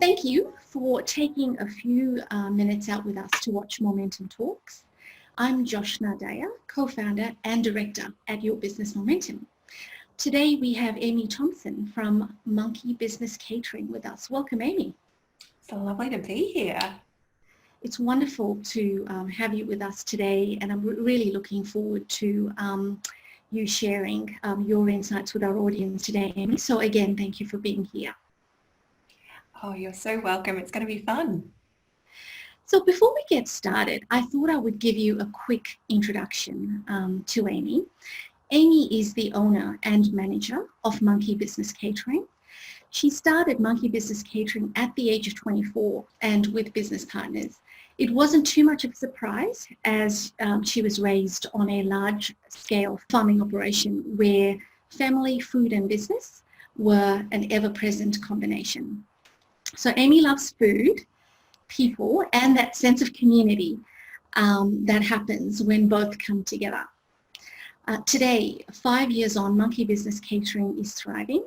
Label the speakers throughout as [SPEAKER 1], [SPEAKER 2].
[SPEAKER 1] Thank you for taking a few minutes out with us to watch Momentum Talks. I'm Joshna Daya, co-founder and director at Your Business Momentum. Today we have Amy Thompson from Monkey Business Catering with us. Welcome, Amy.
[SPEAKER 2] So lovely to be here.
[SPEAKER 1] It's wonderful to have you with us today, and I'm really looking forward to you sharing your insights with our audience today, Amy. So again, thank you for being here.
[SPEAKER 2] Oh, you're so welcome. It's going to be fun.
[SPEAKER 1] So before we get started, I thought I would give you a quick introduction to Amy. Amy is the owner and manager of Monkey Business Catering. She started Monkey Business Catering at the age of 24 and with business partners. It wasn't too much of a surprise as she was raised on a large-scale farming operation where family, food and business were an ever-present combination. So Amy loves food, people, and that sense of community that happens when both come together. Today, 5 years on, Monkey Business Catering is thriving.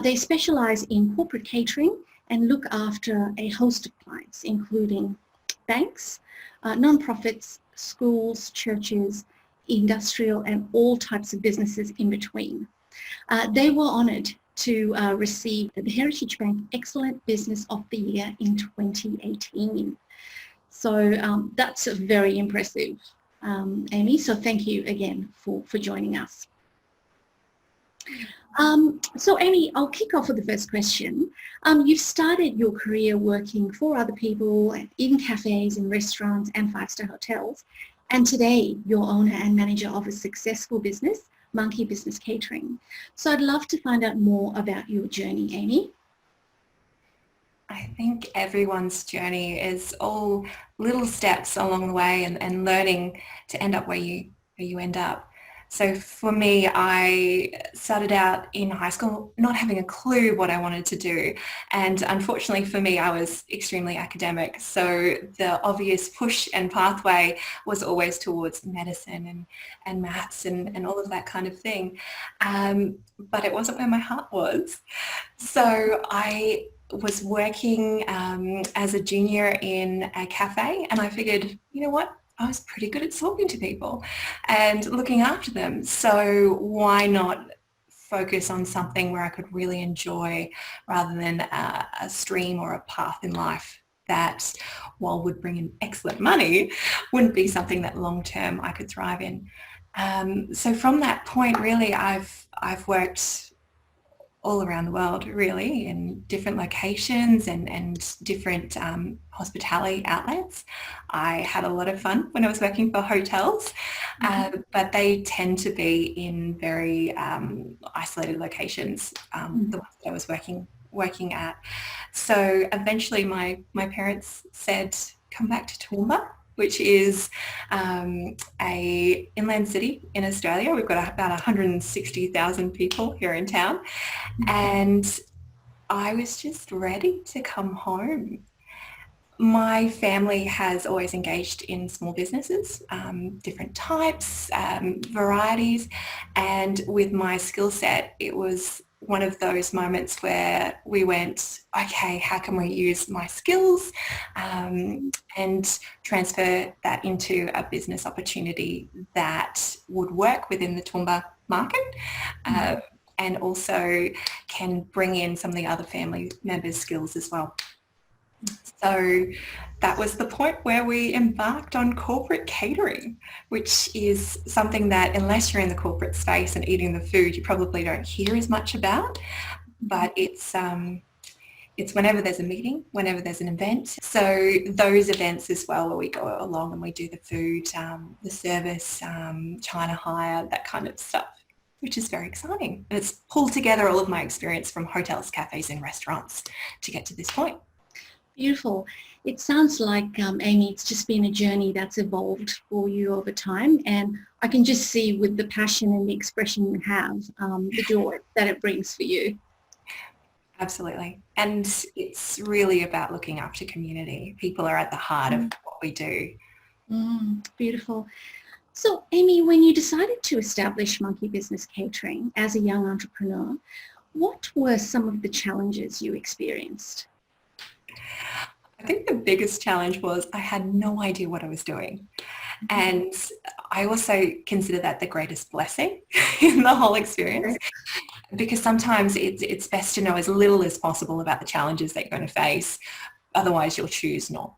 [SPEAKER 1] They specialise in corporate catering and look after a host of clients, including banks, non-profits, schools, churches, industrial, and all types of businesses in between. They were honoured to receive the Heritage Bank Excellent Business of the Year in 2018. So that's very impressive, Amy. So thank you again for joining us. So Amy, I'll kick off with the first question. You've started your career working for other people in cafes, in restaurants and five-star hotels. And today you're owner and manager of a successful business, Monkey Business Catering. So I'd love to find out more about your journey, Amy.
[SPEAKER 2] I think everyone's journey is all little steps along the way and learning to end up where you end up. So for me, I started out in high school not having a clue what I wanted to do. And unfortunately for me, I was extremely academic. So the obvious push and pathway was always towards medicine and maths and all of that kind of thing. But it wasn't where my heart was. So I was working as a junior in a cafe, and I figured, you know what? I was pretty good at talking to people and looking after them. So why not focus on something where I could really enjoy rather than a stream or a path in life that, while would bring in excellent money, wouldn't be something that long-term I could thrive in. So from that point, really, I've worked all around the world, really, in different locations and different hospitality outlets. I had a lot of fun when I was working for hotels, but they tend to be in very isolated locations, the ones that I was working at. So eventually my parents said, come back to Toowoomba, which is a inland city in Australia. We've got about 160,000 people here in town. And I was just ready to come home. My family has always engaged in small businesses, different types, varieties. And with my skill set, it was one of those moments where we went, okay, how can we use my skills and transfer that into a business opportunity that would work within the Toowoomba market and also can bring in some of the other family members' skills as well. So that was the point where we embarked on corporate catering, which is something that, unless you're in the corporate space and eating the food, you probably don't hear as much about. But it's whenever there's a meeting, whenever there's an event. So those events as well, where we go along and we do the food, the service, China hire, that kind of stuff, which is very exciting. And it's pulled together all of my experience from hotels, cafes and restaurants to get to this point.
[SPEAKER 1] Beautiful. It sounds like, Amy, it's just been a journey that's evolved for you over time, and I can just see with the passion and the expression you have, the joy that it brings for you.
[SPEAKER 2] Absolutely. And it's really about looking after community. People are at the heart of what we do.
[SPEAKER 1] Beautiful. So, Amy, when you decided to establish Monkey Business Catering as a young entrepreneur, what were some of the challenges you experienced?
[SPEAKER 2] I think the biggest challenge was I had no idea what I was doing. And I also consider that the greatest blessing in the whole experience, because sometimes it's best to know as little as possible about the challenges that you're going to face. Otherwise, you'll choose not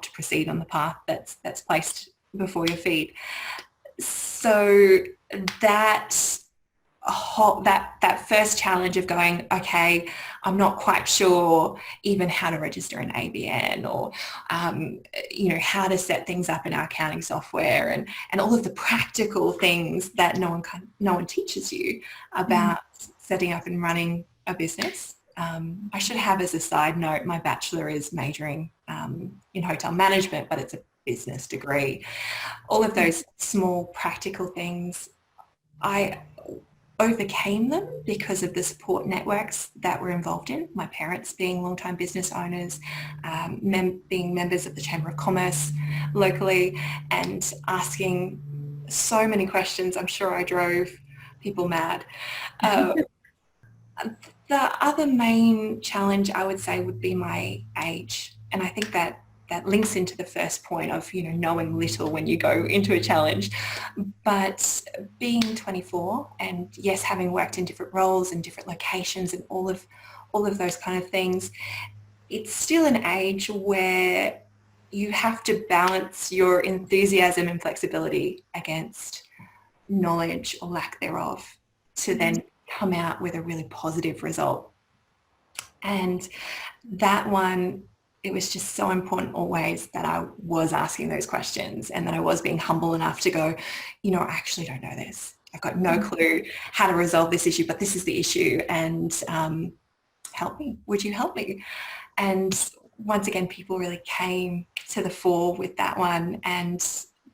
[SPEAKER 2] to proceed on the path that's placed before your feet. So that first challenge of going, okay, I'm not quite sure even how to register an ABN, or how to set things up in our accounting software, and all of the practical things that no one teaches you about setting up and running a business. I should have, as a side note, my bachelor is majoring in hotel management, but it's a business degree. All of those small practical things, I overcame them because of the support networks that we're involved in. My parents being long-time business owners, being members of the Chamber of Commerce locally, and asking so many questions. I'm sure I drove people mad. The other main challenge, I would say, would be my age. And I think that links into the first point of, knowing little when you go into a challenge. But being 24, and yes, having worked in different roles and different locations and all of those kind of things, it's still an age where you have to balance your enthusiasm and flexibility against knowledge or lack thereof to then come out with a really positive result. And that one, it was just so important always that I was asking those questions, and that I was being humble enough to go, I actually don't know this. I've got no clue how to resolve this issue, but this is the issue, and help me. Would you help me? And once again, people really came to the fore with that one, and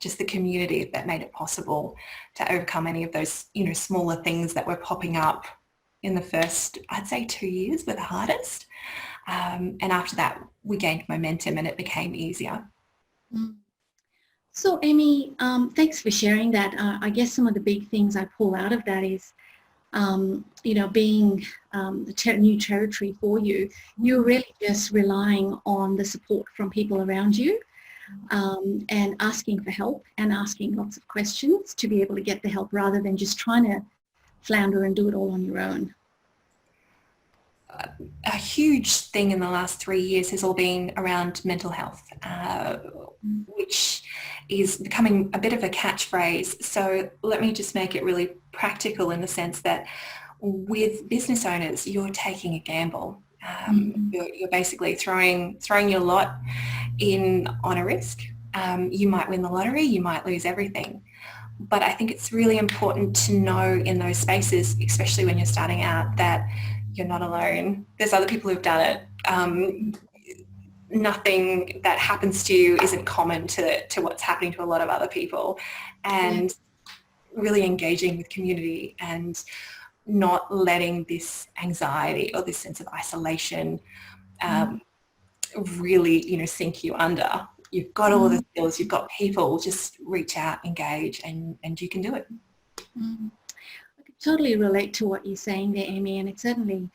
[SPEAKER 2] just the community that made it possible to overcome any of those, smaller things that were popping up in the first, I'd say, 2 years were the hardest. And after that, we gained momentum and it became easier.
[SPEAKER 1] So Amy, thanks for sharing that. I guess some of the big things I pull out of that is, being the new territory for you, you're really just relying on the support from people around you, and asking for help and asking lots of questions to be able to get the help, rather than just trying to flounder and do it all on your own.
[SPEAKER 2] A huge thing in the last 3 years has all been around mental health, which is becoming a bit of a catchphrase. So let me just make it really practical in the sense that with business owners, you're taking a gamble. You're basically throwing your lot in on a risk. You might win the lottery, you might lose everything. But I think it's really important to know in those spaces, especially when you're starting out, that you're not alone. There's other people who've done it. Nothing that happens to you isn't common to what's happening to a lot of other people. And really engaging with community and not letting this anxiety or this sense of isolation really, sink you under. You've got all the skills, you've got people, just reach out, engage, and you can do it.
[SPEAKER 1] I could totally relate to what you're saying there, Amy, and it certainly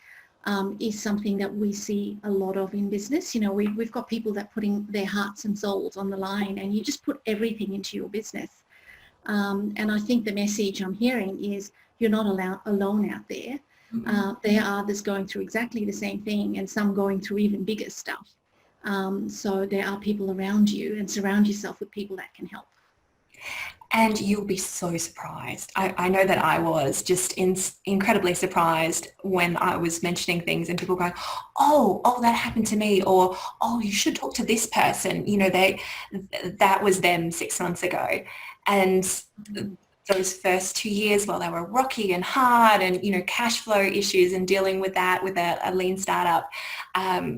[SPEAKER 1] is something that we see a lot of in business. We've got people that putting their hearts and souls on the line, and you just put everything into your business. And I think the message I'm hearing is you're not alone out there. There are others going through exactly the same thing, and some going through even bigger stuff. So there are people around you, and surround yourself with people that can help.
[SPEAKER 2] And you'll be so surprised. I know that I was just incredibly surprised when I was mentioning things and people going, oh, that happened to me, or, oh, you should talk to this person. That was them 6 months ago. And those first 2 years, while they were rocky and hard and, cash flow issues and dealing with that with a lean startup,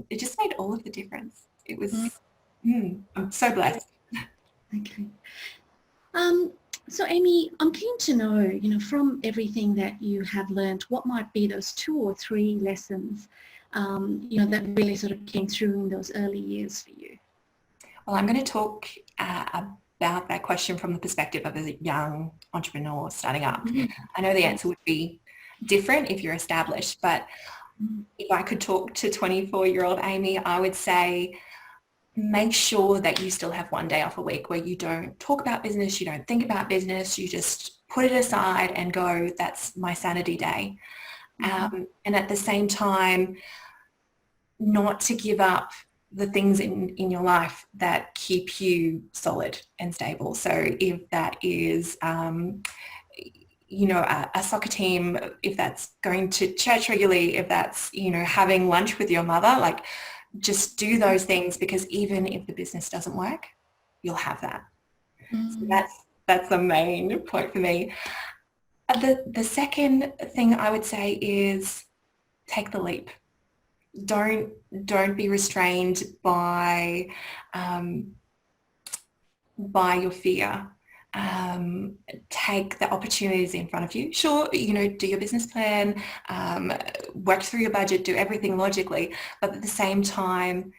[SPEAKER 2] it just made all of the difference. It was, I'm so blessed.
[SPEAKER 1] Okay. So Amy, I'm keen to know, from everything that you have learned, what might be those 2 or 3 lessons, that really sort of came through in those early years for you?
[SPEAKER 2] Well, I'm going to talk about that question from the perspective of a young entrepreneur starting up. I know the answer would be different if you're established, but if I could talk to 24-year-old Amy, I would say make sure that you still have one day off a week where you don't talk about business, you don't think about business, you just put it aside and go, that's my sanity day. And at the same time, not to give up the things in your life that keep you solid and stable. So if that is, a soccer team, if that's going to church regularly, if that's, having lunch with your mother, like just do those things, because even if the business doesn't work, you'll have that. So that's the main point for me. The second thing I would say is take the leap. Don't be restrained by your fear. Take the opportunities in front of you. Sure, do your business plan, work through your budget, do everything logically, but at the same time,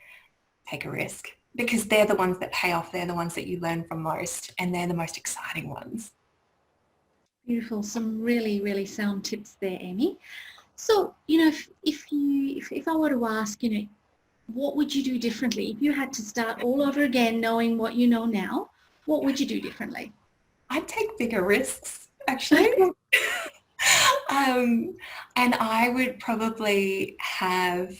[SPEAKER 2] take a risk, because they're the ones that pay off. They're the ones that you learn from most, and they're the most exciting ones.
[SPEAKER 1] Beautiful. Some really, really sound tips there, Amy. So, if I were to ask, what would you do differently? If you had to start all over again, knowing what you know now, what would you do differently?
[SPEAKER 2] I'd take bigger risks, actually. And I would probably have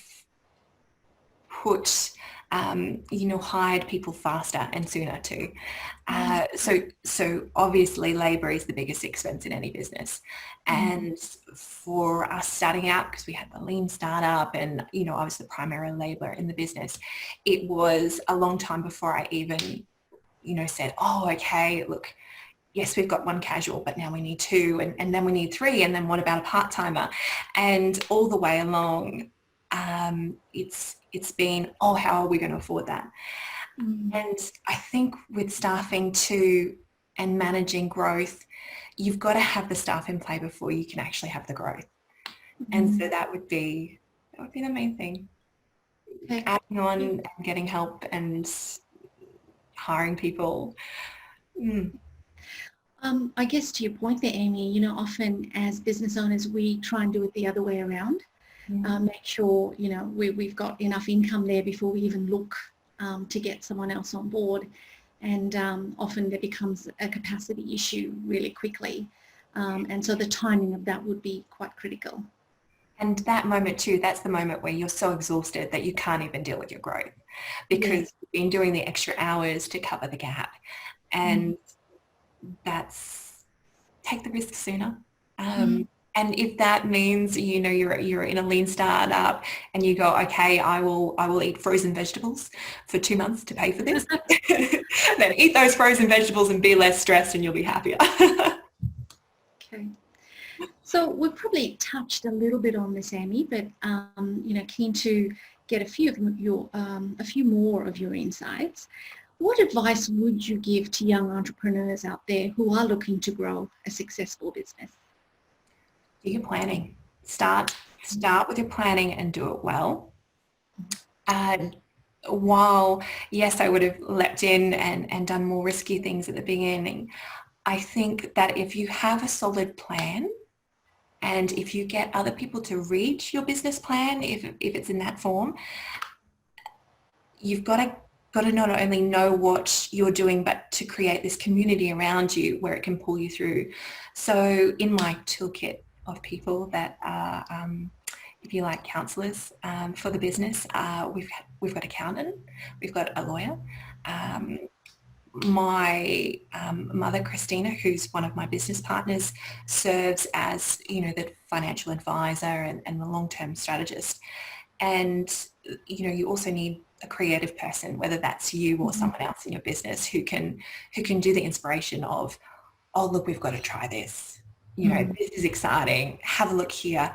[SPEAKER 2] put, hired people faster and sooner too. So obviously labour is the biggest expense in any business. And for us starting out, because we had the lean startup and, I was the primary labourer in the business, it was a long time before I even, said, oh, okay, look, yes, we've got one casual, but now we need two, and then we need three, and then what about a part-timer? And all the way along, it's been, oh, how are we going to afford that? And I think with staffing too and managing growth, you've got to have the staff in play before you can actually have the growth. And so that would be the main thing. Okay. Adding on and getting help and hiring people.
[SPEAKER 1] I guess to your point there, Amy, often as business owners, we try and do it the other way around. Make sure, we've got enough income there before we even look to get someone else on board. And often there becomes a capacity issue really quickly. And so the timing of that would be quite critical.
[SPEAKER 2] And that moment too, that's the moment where you're so exhausted that you can't even deal with your growth, because you've been doing the extra hours to cover the gap. And take the risk sooner. And if that means, you're in a lean startup and you go, okay, I will eat frozen vegetables for 2 months to pay for this, then eat those frozen vegetables and be less stressed and you'll be happier.
[SPEAKER 1] Okay. So we've probably touched a little bit on this, Amy, but, keen to get a few more of your insights. What advice would you give to young entrepreneurs out there who are looking to grow a successful business?
[SPEAKER 2] Do your planning. Start with your planning and do it well. While, yes, I would have leapt in and done more risky things at the beginning, I think that if you have a solid plan and if you get other people to read your business plan, if it's in that form, you've got to not only know what you're doing, but to create this community around you where it can pull you through. So in my toolkit of people that are, if you like, counsellors for the business, we've got accountant, we've got a lawyer. My mother, Christina, who's one of my business partners, serves as, the financial advisor and the long-term strategist. And, you also need a creative person, whether that's you or someone else in your business who can do the inspiration of, oh, look, we've got to try this. This is exciting. Have a look here.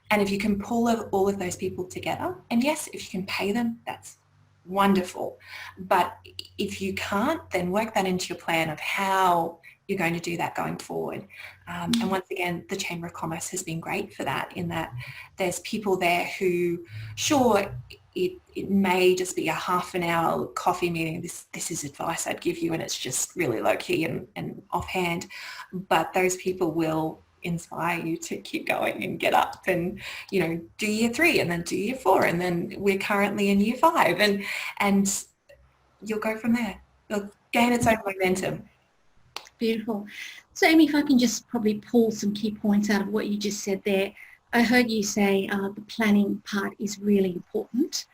[SPEAKER 2] And if you can pull all of those people together, and yes, if you can pay them, that's wonderful. But if you can't, then work that into your plan of how you're going to do that going forward. And once again, the Chamber of Commerce has been great for that, in that there's people there who, sure, it may just be a half an hour coffee meeting. This is advice I'd give you, and it's just really low key and offhand. But those people will inspire you to keep going and get up and, you know, do year 3 and then do year 4 and then we're currently in year 5 and you'll go from there. It'll gain its own momentum.
[SPEAKER 1] Beautiful. So Amy, if I can just probably pull some key points out of what you just said there. I heard you say the planning part is really important.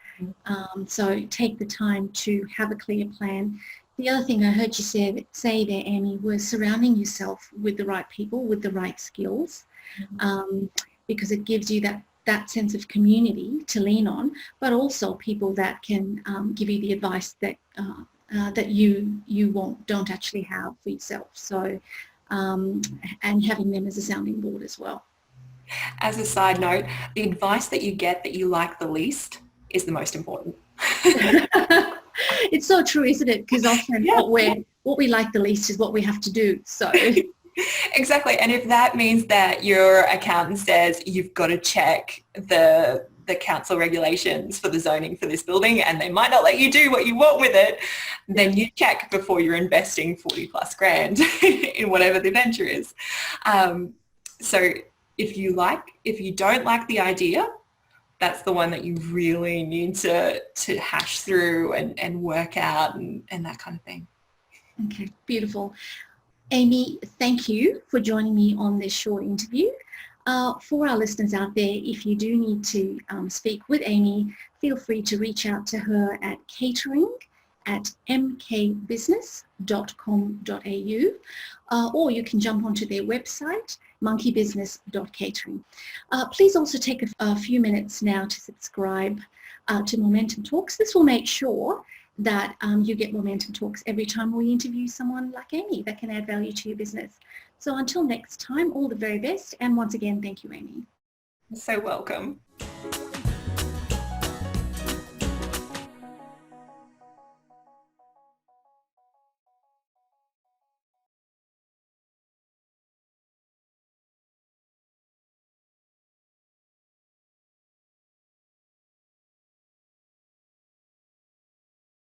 [SPEAKER 1] So take the time to have a clear plan. The other thing I heard you say there, Amy, was surrounding yourself with the right people, with the right skills, because it gives you that sense of community to lean on, but also people that can give you the advice that that you don't actually have for yourself. So, and having them as a sounding board as well.
[SPEAKER 2] As a side note, the advice that you get that you like the least is the most important.
[SPEAKER 1] It's so true, isn't it? Because often what we like the least is what we have to do. So
[SPEAKER 2] exactly. And if that means that your accountant says you've got to check the council regulations for the zoning for this building and they might not let you do what you want with it, then you check before you're investing 40 plus grand in whatever the venture is. So if you don't like the idea, that's the one that you really need to hash through and work out and that kind of thing.
[SPEAKER 1] Okay, beautiful. Amy, thank you for joining me on this short interview. For our listeners out there, if you do need to speak with Amy, feel free to reach out to her at catering@mkbusiness.com.au, or you can jump onto their website, monkeybusiness.catering. Please also take a few minutes now to subscribe to Momentum Talks. This will make sure that you get Momentum Talks every time we interview someone like Amy that can add value to your business. So until next time, all the very best. And once again, thank you, Amy.
[SPEAKER 2] You're so welcome.